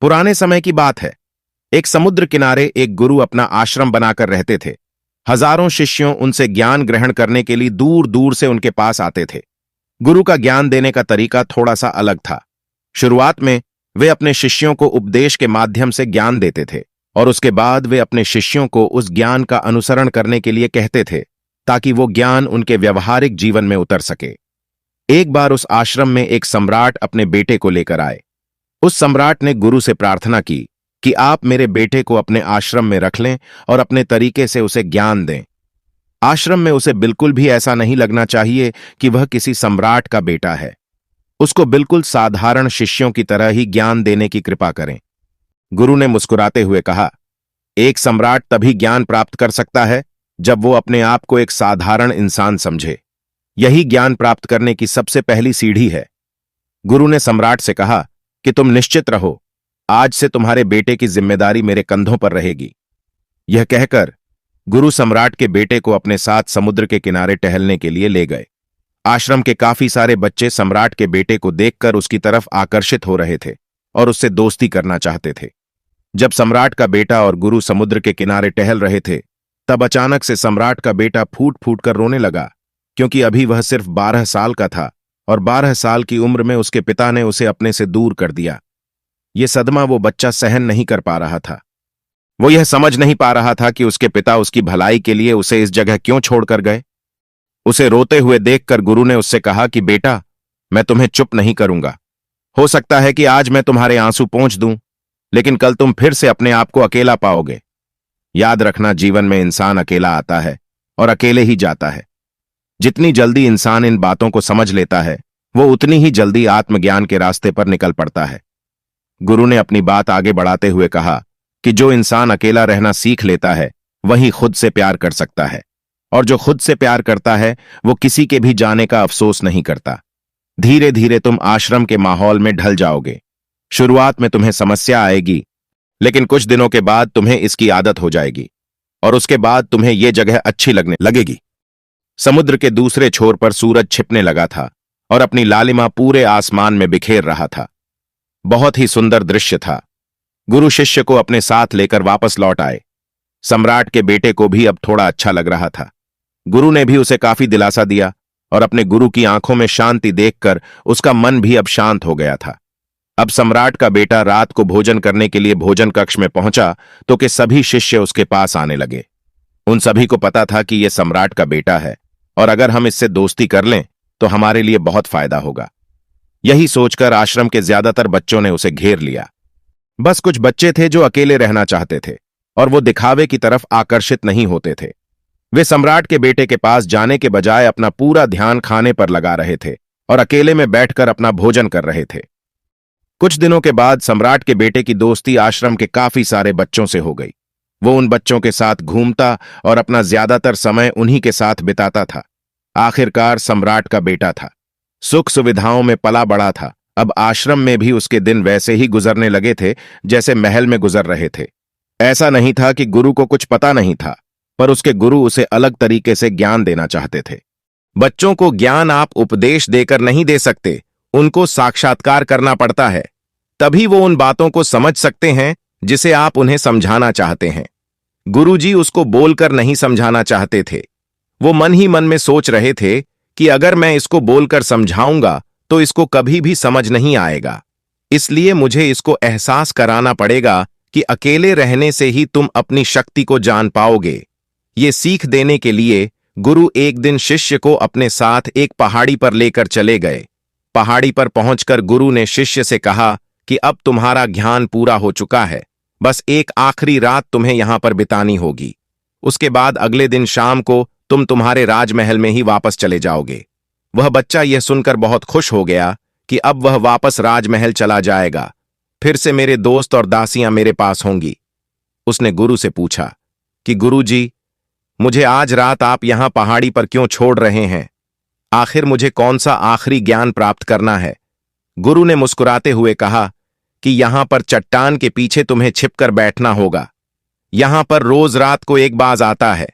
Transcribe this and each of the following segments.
पुराने समय की बात है। एक समुद्र किनारे एक गुरु अपना आश्रम बनाकर रहते थे। हजारों शिष्यों उनसे ज्ञान ग्रहण करने के लिए दूर दूर से उनके पास आते थे। गुरु का ज्ञान देने का तरीका थोड़ा सा अलग था। शुरुआत में वे अपने शिष्यों को उपदेश के माध्यम से ज्ञान देते थे और उसके बाद वे अपने शिष्यों को उस ज्ञान का अनुसरण करने के लिए कहते थे ताकि वो ज्ञान उनके व्यवहारिक जीवन में उतर सके। एक बार उस आश्रम में एक सम्राट अपने बेटे को लेकर आए। उस सम्राट ने गुरु से प्रार्थना की कि आप मेरे बेटे को अपने आश्रम में रख लें और अपने तरीके से उसे ज्ञान दें। आश्रम में उसे बिल्कुल भी ऐसा नहीं लगना चाहिए कि वह किसी सम्राट का बेटा है। उसको बिल्कुल साधारण शिष्यों की तरह ही ज्ञान देने की कृपा करें। गुरु ने मुस्कुराते हुए कहा, एक सम्राट तभी ज्ञान प्राप्त कर सकता है जब वो अपने आप को एक साधारण इंसान समझे। यही ज्ञान प्राप्त करने की सबसे पहली सीढ़ी है। गुरु ने सम्राट से कहा कि तुम निश्चित रहो, आज से तुम्हारे बेटे की जिम्मेदारी मेरे कंधों पर रहेगी। यह कहकर गुरु सम्राट के बेटे को अपने साथ समुद्र के किनारे टहलने के लिए ले गए। आश्रम के काफी सारे बच्चे सम्राट के बेटे को देखकर उसकी तरफ आकर्षित हो रहे थे और उससे दोस्ती करना चाहते थे। जब सम्राट का बेटा और गुरु समुद्र के किनारे टहल रहे थे, तब अचानक से सम्राट का बेटा फूट फूट कर रोने लगा, क्योंकि अभी वह सिर्फ 12 साल का था और 12 साल की उम्र में उसके पिता ने उसे अपने से दूर कर दिया। यह सदमा वो बच्चा सहन नहीं कर पा रहा था। वो यह समझ नहीं पा रहा था कि उसके पिता उसकी भलाई के लिए उसे इस जगह क्यों छोड़कर गए। उसे रोते हुए देखकर गुरु ने उससे कहा कि बेटा, मैं तुम्हें चुप नहीं करूंगा। हो सकता है कि आज मैं तुम्हारे आंसू पोंछ दूं, लेकिन कल तुम फिर से अपने आप को अकेला पाओगे। याद रखना, जीवन में इंसान अकेला आता है और अकेले ही जाता है। जितनी जल्दी इंसान इन बातों को समझ लेता है, वो उतनी ही जल्दी आत्मज्ञान के रास्ते पर निकल पड़ता है। गुरु ने अपनी बात आगे बढ़ाते हुए कहा कि जो इंसान अकेला रहना सीख लेता है, वही खुद से प्यार कर सकता है, और जो खुद से प्यार करता है वो किसी के भी जाने का अफसोस नहीं करता। धीरे धीरे तुम आश्रम के माहौल में ढल जाओगे। शुरुआत में तुम्हें समस्या आएगी, लेकिन कुछ दिनों के बाद तुम्हें इसकी आदत हो जाएगी और उसके बाद तुम्हें यह जगह अच्छी लगने लगेगी। समुद्र के दूसरे छोर पर सूरज छिपने लगा था और अपनी लालिमा पूरे आसमान में बिखेर रहा था। बहुत ही सुंदर दृश्य था। गुरु शिष्य को अपने साथ लेकर वापस लौट आए। सम्राट के बेटे को भी अब थोड़ा अच्छा लग रहा था। गुरु ने भी उसे काफी दिलासा दिया और अपने गुरु की आंखों में शांति देखकर उसका मन भी अब शांत हो गया था। अब सम्राट का बेटा रात को भोजन करने के लिए भोजन कक्ष में पहुंचा तो कि सभी शिष्य उसके पास आने लगे। उन सभी को पता था कि यह सम्राट का बेटा है और अगर हम इससे दोस्ती कर लें तो हमारे लिए बहुत फायदा होगा। यही सोचकर आश्रम के ज्यादातर बच्चों ने उसे घेर लिया। बस कुछ बच्चे थे जो अकेले रहना चाहते थे और वो दिखावे की तरफ आकर्षित नहीं होते थे। वे सम्राट के बेटे के पास जाने के बजाय अपना पूरा ध्यान खाने पर लगा रहे थे और अकेले में बैठकर अपना भोजन कर रहे थे। कुछ दिनों के बाद सम्राट के बेटे की दोस्ती आश्रम के काफी सारे बच्चों से हो गई। वो उन बच्चों के साथ घूमता और अपना ज्यादातर समय उन्हीं के साथ बिताता था। आखिरकार सम्राट का बेटा था, सुख सुविधाओं में पला बड़ा था। अब आश्रम में भी उसके दिन वैसे ही गुजरने लगे थे जैसे महल में गुजर रहे थे। ऐसा नहीं था कि गुरु को कुछ पता नहीं था, पर उसके गुरु उसे अलग तरीके से ज्ञान देना चाहते थे। बच्चों को ज्ञान आप उपदेश देकर नहीं दे सकते, उनको साक्षात्कार करना पड़ता है। तभी वो उन बातों को समझ सकते हैं जिसे आप उन्हें समझाना चाहते हैं। गुरुजी उसको बोलकर नहीं समझाना चाहते थे। वो मन ही मन में सोच रहे थे कि अगर मैं इसको बोलकर समझाऊंगा तो इसको कभी भी समझ नहीं आएगा। इसलिए मुझे इसको एहसास कराना पड़ेगा कि अकेले रहने से ही तुम अपनी शक्ति को जान पाओगे। ये सीख देने के लिए गुरु एक दिन शिष्य को अपने साथ एक पहाड़ी पर लेकर चले गए। पहाड़ी पर पहुंचकर गुरु ने शिष्य से कहा कि अब तुम्हारा ज्ञान पूरा हो चुका है, बस एक आखिरी रात तुम्हें यहां पर बितानी होगी। उसके बाद अगले दिन शाम को तुम तुम्हारे राजमहल में ही वापस चले जाओगे। वह बच्चा यह सुनकर बहुत खुश हो गया कि अब वह वापस राजमहल चला जाएगा। फिर से मेरे दोस्त और दासियां मेरे पास होंगी। उसने गुरु से पूछा कि गुरुजी, मुझे आज रात आप यहां पहाड़ी पर क्यों छोड़ रहे हैं? आखिर मुझे कौन सा आखिरी ज्ञान प्राप्त करना है? गुरु ने मुस्कुराते हुए कहा कि यहां पर चट्टान के पीछे तुम्हें छिपकर बैठना होगा। यहां पर रोज रात को एक बाज आता है।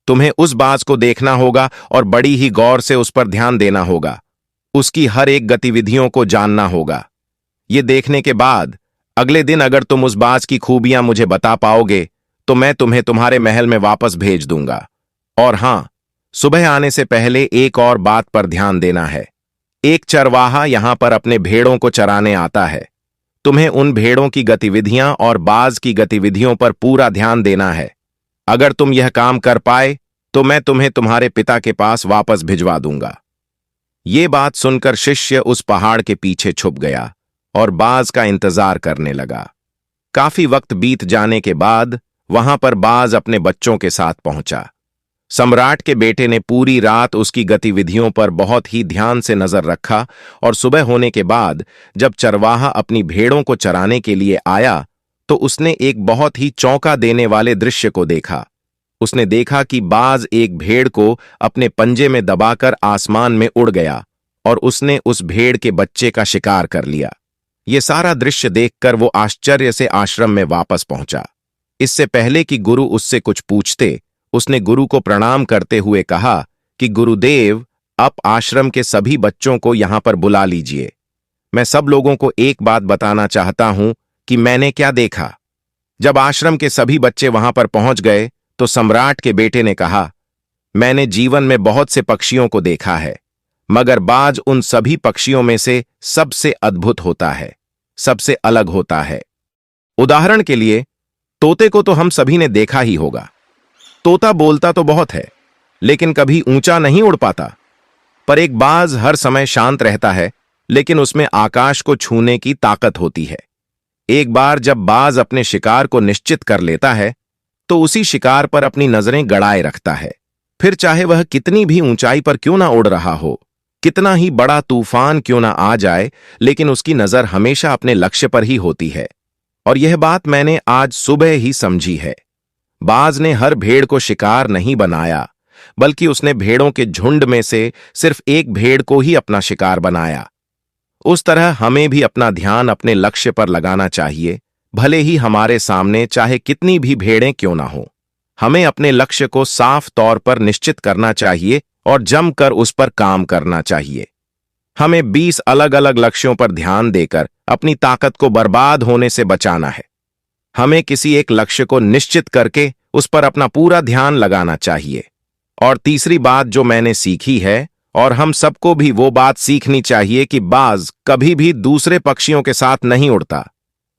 तुम्हें उस बाज को देखना होगा और बड़ी ही गौर से उस पर ध्यान देना होगा। उसकी हर एक गतिविधियों को जानना होगा। ये देखने के बाद अगले दिन अगर तुम उस बाज की खूबियां मुझे बता पाओगे तो मैं तुम्हें तुम्हारे महल में वापस भेज दूंगा। और हां, सुबह आने से पहले एक और बात पर ध्यान देना है। एक चरवाहा यहां पर अपने भेड़ों को चराने आता है। तुम्हें उन भेड़ों की गतिविधियां और बाज की गतिविधियों पर पूरा ध्यान देना है। अगर तुम यह काम कर पाए तो मैं तुम्हें तुम्हारे पिता के पास वापस भिजवा दूंगा। ये बात सुनकर शिष्य उस पहाड़ के पीछे छुप गया और बाज का इंतजार करने लगा। काफी वक्त बीत जाने के बाद वहां पर बाज अपने बच्चों के साथ पहुंचा। सम्राट के बेटे ने पूरी रात उसकी गतिविधियों पर बहुत ही ध्यान से नजर रखा और सुबह होने के बाद जब चरवाहा अपनी भेड़ों को चराने के लिए आया तो उसने एक बहुत ही चौंका देने वाले दृश्य को देखा। उसने देखा कि बाज एक भेड़ को अपने पंजे में दबाकर आसमान में उड़ गया और उसने उस भेड़ के बच्चे का शिकार कर लिया। यह सारा दृश्य देखकर वो आश्चर्य से आश्रम में वापस पहुंचा। इससे पहले कि गुरु उससे कुछ पूछते, उसने गुरु को प्रणाम करते हुए कहा कि गुरुदेव, आप आश्रम के सभी बच्चों को यहां पर बुला लीजिए। मैं सब लोगों को एक बात बताना चाहता हूं कि मैंने क्या देखा। जब आश्रम के सभी बच्चे वहां पर पहुंच गए तो सम्राट के बेटे ने कहा, मैंने जीवन में बहुत से पक्षियों को देखा है, मगर बाज उन सभी पक्षियों में से सबसे अद्भुत होता है, सबसे अलग होता है। उदाहरण के लिए, तोते को तो हम सभी ने देखा ही होगा। तोता बोलता तो बहुत है, लेकिन कभी ऊंचा नहीं उड़ पाता। पर एक बाज हर समय शांत रहता है, लेकिन उसमें आकाश को छूने की ताकत होती है। एक बार जब बाज अपने शिकार को निश्चित कर लेता है, तो उसी शिकार पर अपनी नजरें गड़ाए रखता है। फिर चाहे वह कितनी भी ऊंचाई पर क्यों ना उड़ रहा हो, कितना ही बड़ा तूफान क्यों ना आ जाए, लेकिन उसकी नजर हमेशा अपने लक्ष्य पर ही होती है। और यह बात मैंने आज सुबह ही समझी है। बाज ने हर भेड़ को शिकार नहीं बनाया, बल्कि उसने भेड़ों के झुंड में से सिर्फ एक भेड़ को ही अपना शिकार बनाया। उस तरह हमें भी अपना ध्यान अपने लक्ष्य पर लगाना चाहिए, भले ही हमारे सामने चाहे कितनी भी भेड़ें क्यों ना हो। हमें अपने लक्ष्य को साफ तौर पर निश्चित करना चाहिए और जमकर उस पर काम करना चाहिए। हमें 20 अलग अलग लक्ष्यों पर ध्यान देकर अपनी ताकत को बर्बाद होने से बचाना है। हमें किसी एक लक्ष्य को निश्चित करके उस पर अपना पूरा ध्यान लगाना चाहिए। और तीसरी बात जो मैंने सीखी है, और हम सबको भी वो बात सीखनी चाहिए कि बाज कभी भी दूसरे पक्षियों के साथ नहीं उड़ता।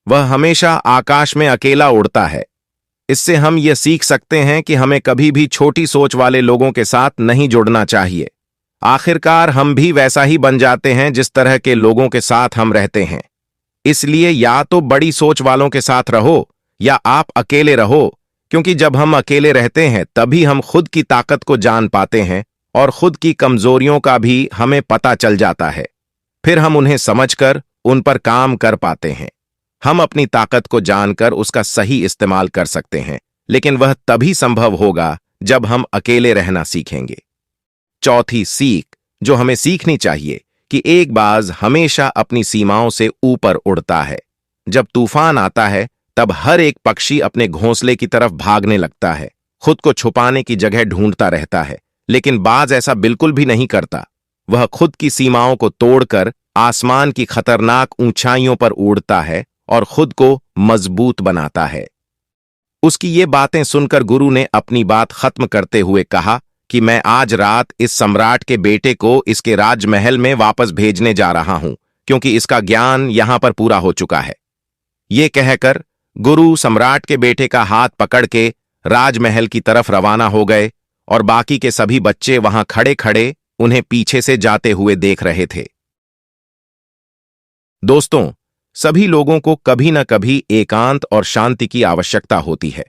वह हमेशा आकाश में अकेला उड़ता है। इससे हम ये सीख सकते हैं कि हमें कभी भी छोटी सोच वाले लोगों के साथ नहीं जुड़ना चाहिए। आखिरकार हम भी वैसा ही बन जाते हैं जिस तरह के लोगों के साथ हम रहते हैं। इसलिए या तो बड़ी सोच वालों के साथ रहो या आप अकेले रहो, क्योंकि जब हम अकेले रहते हैं तभी हम खुद की ताकत को जान पाते हैं और खुद की कमजोरियों का भी हमें पता चल जाता है। फिर हम उन्हें समझकर उन पर काम कर पाते हैं। हम अपनी ताकत को जानकर उसका सही इस्तेमाल कर सकते हैं, लेकिन वह तभी संभव होगा जब हम अकेले रहना सीखेंगे। चौथी सीख जो हमें सीखनी चाहिए कि एक बाज हमेशा अपनी सीमाओं से ऊपर उड़ता है। जब तूफान आता है तब हर एक पक्षी अपने घोंसले की तरफ भागने लगता है, खुद को छुपाने की जगह ढूंढता रहता है, लेकिन बाज ऐसा बिल्कुल भी नहीं करता। वह खुद की सीमाओं को तोड़कर आसमान की खतरनाक ऊंचाइयों पर उड़ता है और खुद को मजबूत बनाता है। उसकी ये बातें सुनकर गुरु ने अपनी बात खत्म करते हुए कहा कि मैं आज रात इस सम्राट के बेटे को इसके राजमहल में वापस भेजने जा रहा हूं, क्योंकि इसका ज्ञान यहां पर पूरा हो चुका है। ये कहकर गुरु सम्राट के बेटे का हाथ पकड़ के राजमहल की तरफ रवाना हो गए और बाकी के सभी बच्चे वहां खड़े खड़े उन्हें पीछे से जाते हुए देख रहे थे। दोस्तों, सभी लोगों को कभी न कभी एकांत और शांति की आवश्यकता होती है।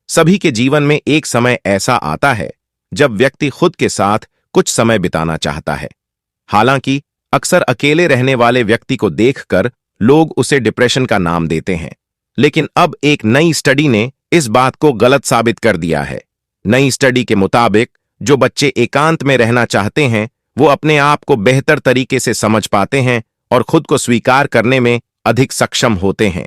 सभी के जीवन में एक समय ऐसा आता है जब व्यक्ति खुद के साथ कुछ समय बिताना चाहता है। हालांकि अक्सर अकेले रहने वाले व्यक्ति को देखकर लोग उसे डिप्रेशन का नाम देते हैं, लेकिन अब एक नई स्टडी ने इस बात को गलत साबित कर दिया है। नई स्टडी के मुताबिक जो बच्चे एकांत में रहना चाहते हैं वो अपने आप को बेहतर तरीके से समझ पाते हैं और खुद को स्वीकार करने में अधिक सक्षम होते हैं।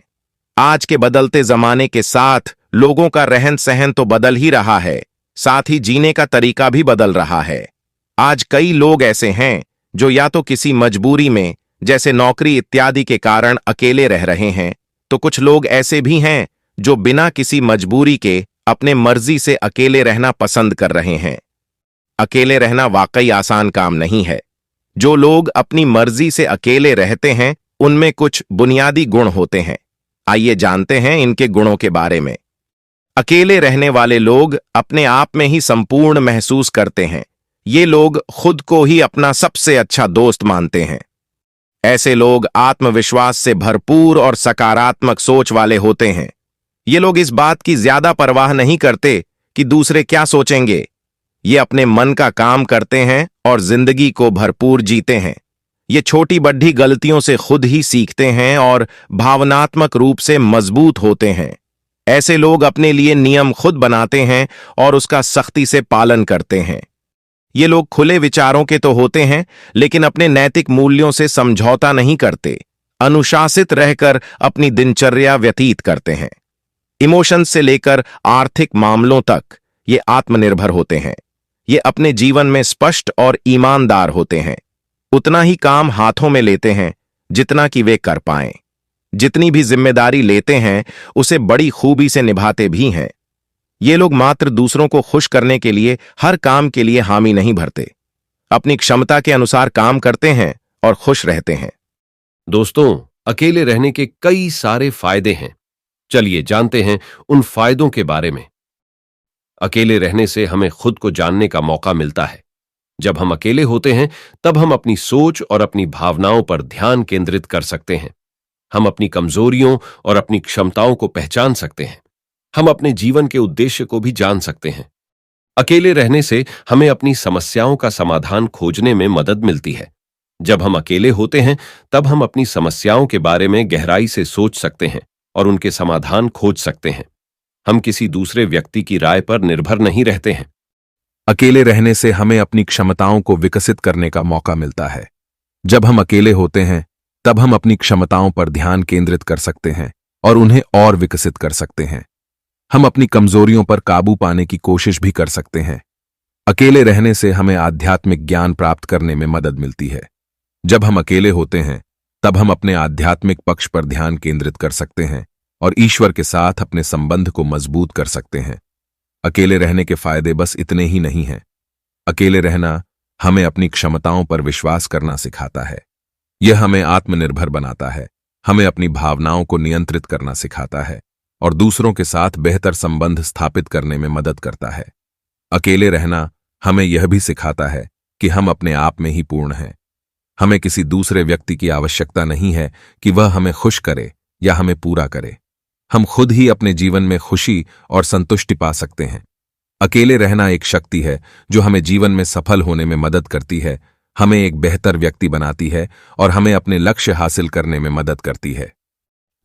आज के बदलते जमाने के साथ लोगों का रहन सहन तो बदल ही रहा है, साथ ही जीने का तरीका भी बदल रहा है। आज कई लोग ऐसे हैं जो या तो किसी मजबूरी में, जैसे नौकरी इत्यादि के कारण अकेले रह रहे हैं, तो कुछ लोग ऐसे भी हैं जो बिना किसी मजबूरी के अपने मर्जी से अकेले रहना पसंद कर रहे हैं। अकेले रहना वाकई आसान काम नहीं है। जो लोग अपनी मर्जी से अकेले रहते हैं उनमें कुछ बुनियादी गुण होते हैं। आइए जानते हैं इनके गुणों के बारे में। अकेले रहने वाले लोग अपने आप में ही संपूर्ण महसूस करते हैं। ये लोग खुद को ही अपना सबसे अच्छा दोस्त मानते हैं। ऐसे लोग आत्मविश्वास से भरपूर और सकारात्मक सोच वाले होते हैं। ये लोग इस बात की ज्यादा परवाह नहीं करते कि दूसरे क्या सोचेंगे। ये अपने मन का काम करते हैं और जिंदगी को भरपूर जीते हैं। ये छोटी बड़ी गलतियों से खुद ही सीखते हैं और भावनात्मक रूप से मजबूत होते हैं। ऐसे लोग अपने लिए नियम खुद बनाते हैं और उसका सख्ती से पालन करते हैं। ये लोग खुले विचारों के तो होते हैं, लेकिन अपने नैतिक मूल्यों से समझौता नहीं करते। अनुशासित रहकर अपनी दिनचर्या व्यतीत करते हैं। इमोशंस से लेकर आर्थिक मामलों तक ये आत्मनिर्भर होते हैं। ये अपने जीवन में स्पष्ट और ईमानदार होते हैं। उतना ही काम हाथों में लेते हैं जितना कि वे कर पाएं। जितनी भी जिम्मेदारी लेते हैं उसे बड़ी खूबी से निभाते भी हैं। ये लोग मात्र दूसरों को खुश करने के लिए हर काम के लिए हामी नहीं भरते। अपनी क्षमता के अनुसार काम करते हैं और खुश रहते हैं। दोस्तों, अकेले रहने के कई सारे फायदे हैं। चलिए जानते हैं उन फायदों के बारे में। अकेले रहने से हमें खुद को जानने का मौका मिलता है। जब हम अकेले होते हैं तब हम अपनी सोच और अपनी भावनाओं पर ध्यान केंद्रित कर सकते हैं। हम अपनी कमजोरियों और अपनी क्षमताओं को पहचान सकते हैं। हम अपने जीवन के उद्देश्य को भी जान सकते हैं। अकेले रहने से हमें अपनी समस्याओं का समाधान खोजने में मदद मिलती है। जब हम अकेले होते हैं तब हम अपनी समस्याओं के बारे में गहराई से सोच सकते हैं और उनके समाधान खोज सकते हैं। हम किसी दूसरे व्यक्ति की राय पर निर्भर नहीं रहते हैं। अकेले रहने से हमें अपनी क्षमताओं को विकसित करने का मौका मिलता है। जब हम अकेले होते हैं तब हम अपनी क्षमताओं पर ध्यान केंद्रित कर सकते हैं और उन्हें और विकसित कर सकते हैं। हम अपनी कमजोरियों पर काबू पाने की कोशिश भी कर सकते हैं। अकेले रहने से हमें आध्यात्मिक ज्ञान प्राप्त करने में मदद मिलती है। जब हम अकेले होते हैं तब हम अपने आध्यात्मिक पक्ष पर ध्यान केंद्रित कर सकते हैं और ईश्वर के साथ अपने संबंध को मजबूत कर सकते हैं। अकेले रहने के फायदे बस इतने ही नहीं हैं। अकेले रहना हमें अपनी क्षमताओं पर विश्वास करना सिखाता है। यह हमें आत्मनिर्भर बनाता है, हमें अपनी भावनाओं को नियंत्रित करना सिखाता है और दूसरों के साथ बेहतर संबंध स्थापित करने में मदद करता है। अकेले रहना हमें यह भी सिखाता है कि हम अपने आप में ही पूर्ण हैं। हमें किसी दूसरे व्यक्ति की आवश्यकता नहीं है कि वह हमें खुश करे या हमें पूरा करे। हम खुद ही अपने जीवन में खुशी और संतुष्टि पा सकते हैं। अकेले रहना एक शक्ति है जो हमें जीवन में सफल होने में मदद करती है, हमें एक बेहतर व्यक्ति बनाती है और हमें अपने लक्ष्य हासिल करने में मदद करती है।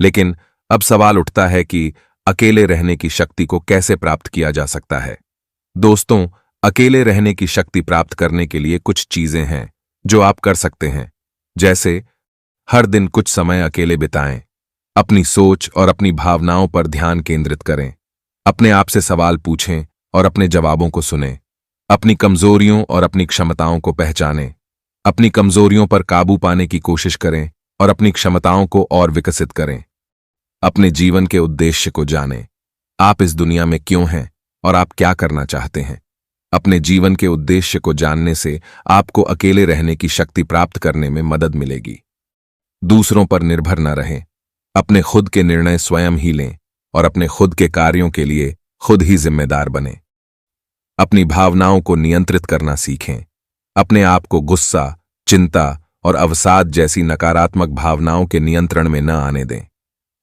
लेकिन अब सवाल उठता है कि अकेले रहने की शक्ति को कैसे प्राप्त किया जा सकता है। दोस्तों, अकेले रहने की शक्ति प्राप्त करने के लिए कुछ चीजें हैं जो आप कर सकते हैं। जैसे हर दिन कुछ समय अकेले बिताएं, अपनी सोच और अपनी भावनाओं पर ध्यान केंद्रित करें, अपने आप से सवाल पूछें और अपने जवाबों को सुनें, अपनी कमजोरियों और अपनी क्षमताओं को पहचानें, अपनी कमजोरियों पर काबू पाने की कोशिश करें और अपनी क्षमताओं को और विकसित करें। अपने जीवन के उद्देश्य को जानें। आप इस दुनिया में क्यों हैं और आप क्या करना चाहते हैं। अपने जीवन के उद्देश्य को जानने से आपको अकेले रहने की शक्ति प्राप्त करने में मदद मिलेगी। दूसरों पर निर्भर न रहें, अपने खुद के निर्णय स्वयं ही लें और अपने खुद के कार्यों के लिए खुद ही जिम्मेदार बनें। अपनी भावनाओं को नियंत्रित करना सीखें। अपने आप को गुस्सा, चिंता और अवसाद जैसी नकारात्मक भावनाओं के नियंत्रण में न आने दें।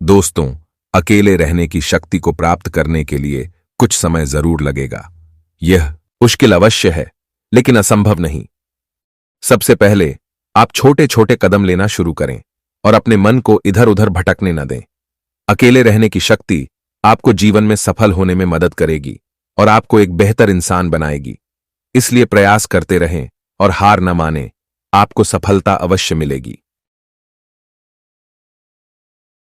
दोस्तों, अकेले रहने की शक्ति को प्राप्त करने के लिए कुछ समय जरूर लगेगा। यह मुश्किल अवश्य है, लेकिन असंभव नहीं। सबसे पहले आप छोटे छोटे कदम लेना शुरू करें और अपने मन को इधर उधर भटकने न दें। अकेले रहने की शक्ति आपको जीवन में सफल होने में मदद करेगी और आपको एक बेहतर इंसान बनाएगी। इसलिए प्रयास करते रहें और हार न मानें। आपको सफलता अवश्य मिलेगी।